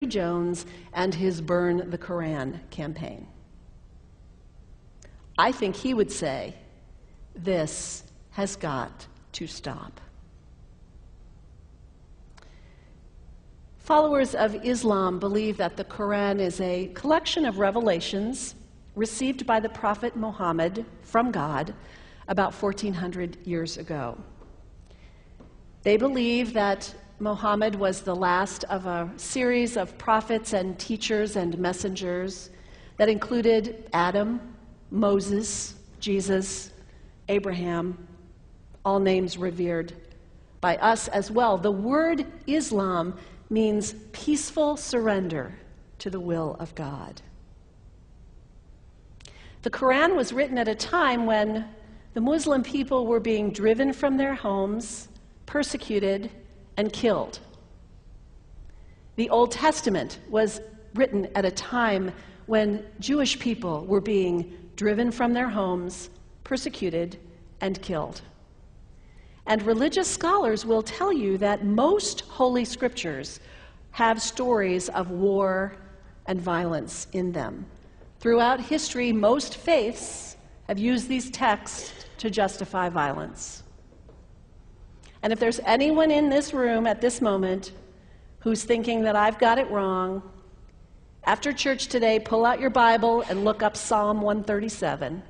Jones and his Burn the Koran campaign. I think he would say, this has got to stop. Followers of Islam believe that the Quran is a collection of revelations received by the Prophet Muhammad from God about 1400 years ago. They believe that Muhammad was the last of a series of prophets and teachers and messengers that included Adam, Moses, Jesus, Abraham, all names revered by us as well. The word Islam means peaceful surrender to the will of God. The Quran was written at a time when the Muslim people were being driven from their homes, persecuted, and killed. The Old Testament was written at a time when Jewish people were being driven from their homes, persecuted, and killed. And religious scholars will tell you that most Holy Scriptures have stories of war and violence in them. Throughout history, most faiths have used these texts to justify violence. And if there's anyone in this room at this moment who's thinking that I've got it wrong, after church today, pull out your Bible and look up Psalm 137.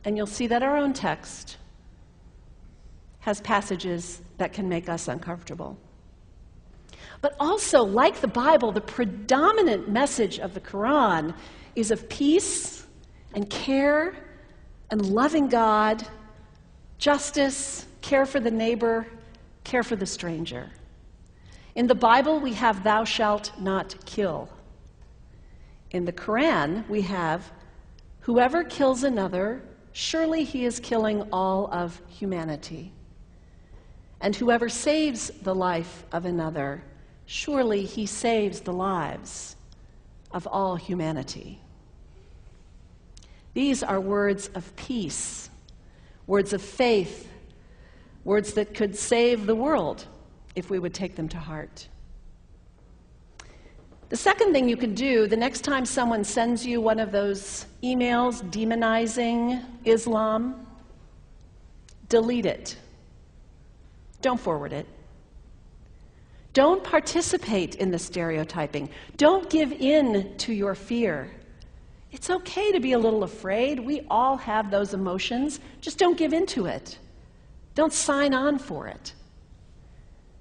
And you'll see that our own text has passages that can make us uncomfortable. But also, like the Bible, the predominant message of the Quran is of peace and care and loving God, justice, care for the neighbor, care for the stranger. In the Bible, we have thou shalt not kill. In the Quran, we have whoever kills another, surely he is killing all of humanity. And whoever saves the life of another, surely he saves the lives of all humanity. These are words of peace, words of faith, words that could save the world if we would take them to heart. The second thing you can do the next time someone sends you one of those emails demonizing Islam, delete it. Don't forward it. Don't participate in the stereotyping. Don't give in to your fear. It's okay to be a little afraid. We all have those emotions. Just don't give in to it. Don't sign on for it.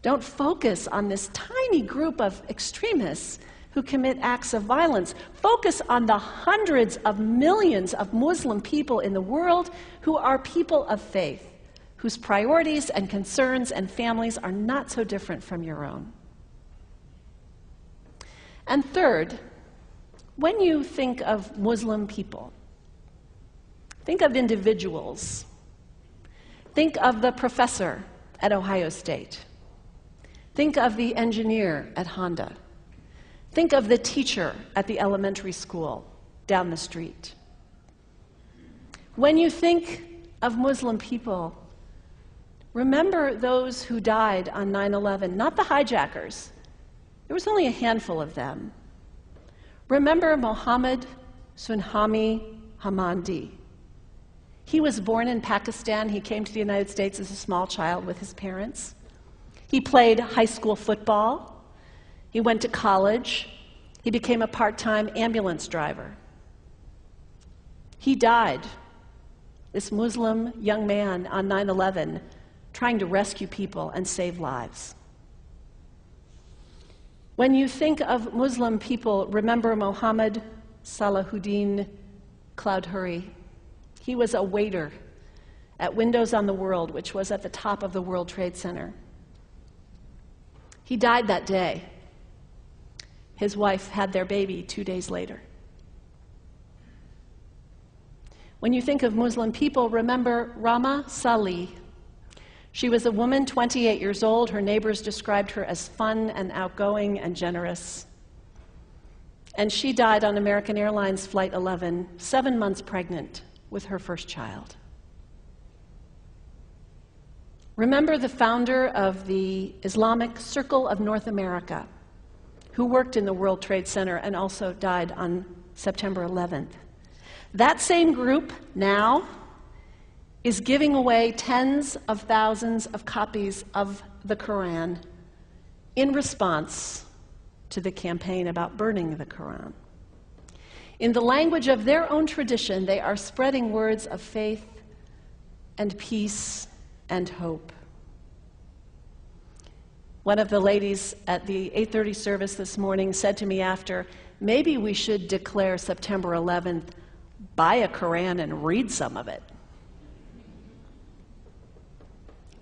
Don't focus on this tiny group of extremists who commit acts of violence. Focus on the hundreds of millions of Muslim people in the world who are people of faith, whose priorities and concerns and families are not so different from your own. And third, when you think of Muslim people, think of individuals. Think of the professor at Ohio State. Think of the engineer at Honda. Think of the teacher at the elementary school down the street. When you think of Muslim people, remember those who died on 9/11, not the hijackers. There was only a handful of them. Remember Mohammed Sunhami Hamandi. He was born in Pakistan. He came to the United States as a small child with his parents. He played high school football. He went to college. He became a part-time ambulance driver. He died, this Muslim young man, on 9/11, trying to rescue people and save lives. When you think of Muslim people, remember Mohammed Salahuddin Cloudhurry. He was a waiter at Windows on the World, which was at the top of the World Trade Center. He died that day. His wife had their baby 2 days later. When you think of Muslim people, remember Rama Salih. She was a woman, 28 years old. Her neighbors described her as fun and outgoing and generous. And she died on American Airlines Flight 11, 7 months pregnant with her first child. Remember the founder of the Islamic Circle of North America, who worked in the World Trade Center and also died on September 11th. That same group now is giving away tens of thousands of copies of the Quran in response to the campaign about burning the Quran. In the language of their own tradition, they are spreading words of faith and peace and hope. One of the ladies at the 8:30 service this morning said to me after, maybe we should declare September 11th, buy a Quran and read some of it.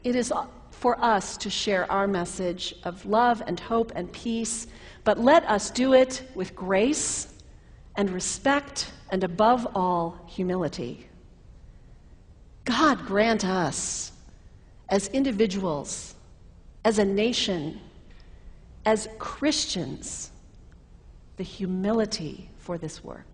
It is for us to share our message of love and hope and peace, but let us do it with grace and respect and, above all, humility. God grant us, as individuals, as a nation, as Christians, the humility for this work.